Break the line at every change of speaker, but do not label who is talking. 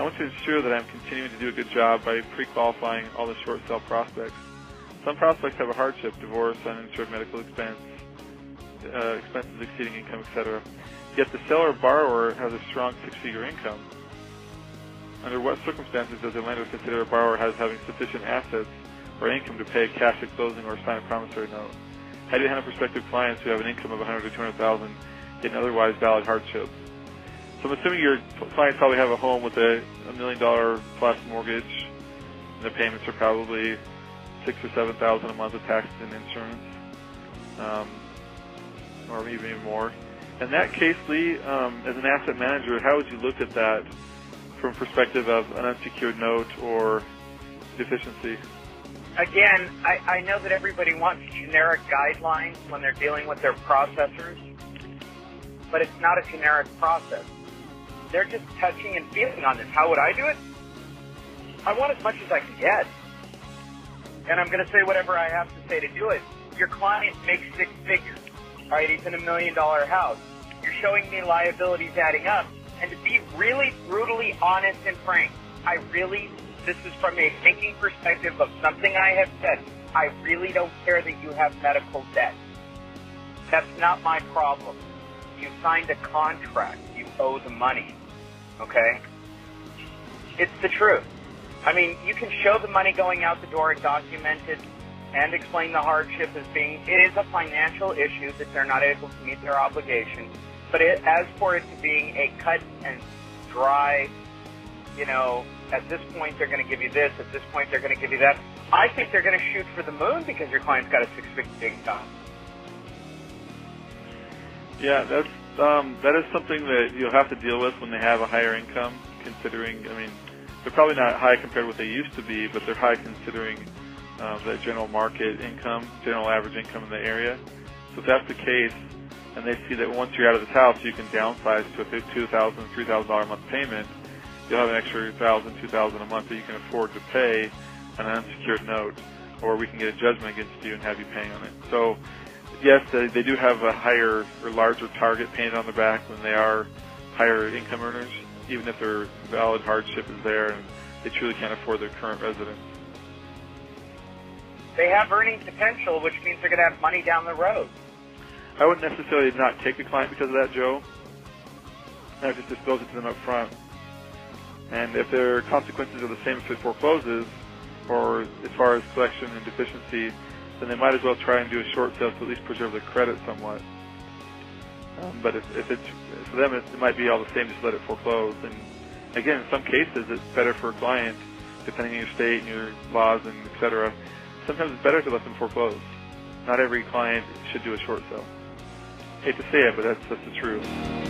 want to ensure that I'm continuing to do a good job by pre-qualifying all the short sale prospects. Some prospects have a hardship, divorce, uninsured medical expense, expenses exceeding income, etc. Yet the seller or borrower has a strong six-figure income. Under what circumstances does a lender consider a borrower as having sufficient assets or income to pay cash at closing or sign a promissory note? How do you handle prospective clients who have an income of $100,000 to $200,000 yet an otherwise valid hardship? So I'm assuming your clients probably have a home with a $1 million plus mortgage, and the payments are probably $6,000 or $7,000 a month of taxes and insurance, or even more. In that case, Lee, as an asset manager, how would you look at that from perspective of an unsecured note or deficiency?
Again, I know that everybody wants generic guidelines when they're dealing with their processors, but it's not a generic process. They're just touching and feeling on this. How would I do it? I want as much as I can get. And I'm going to say whatever I have to say to do it. Your client makes six figures. All right, he's in $1 million house. You're showing me liabilities adding up. And to be really brutally honest and frank, this is from a thinking perspective of something I have said, I really don't care that you have medical debt. That's not my problem. You signed a contract. You owe the money. Okay? It's the truth. I mean, you can show the money going out the door and document it and explain the hardship as being, it is a financial issue that they're not able to meet their obligation. But as for it to being a cut and dry, at this point they're going to give you this, at this point they're going to give you that, I think they're going to shoot for the moon because your client's got a six-figure income.
Yeah, that is something that you'll have to deal with when they have a higher income, considering, they're probably not high compared to what they used to be, but they're high considering the general market income, general average income in the area. So if that's the case, and they see that once you're out of this house, you can downsize to a $2,000, $3,000 a month payment, you'll have an extra $1,000, $2,000 a month that you can afford to pay on an unsecured note, or we can get a judgment against you and have you paying on it. So, yes, they do have a higher or larger target painted on the back when they are higher income earners, even if their valid hardship is there and they truly can't afford their current residence.
They have earning potential, which means they're going to have money down the road.
I wouldn't necessarily not take the client because of that, Joe. I would just disclose it to them up front. And if their consequences are the same if it forecloses, or as far as collection and deficiency, then they might as well try and do a short sale to at least preserve their credit somewhat. But if it's for them, it might be all the same, just let it foreclose. And again, in some cases, it's better for a client, depending on your state and your laws and et cetera. Sometimes it's better to let them foreclose. Not every client should do a short sale. Hate to say it, but that's the truth.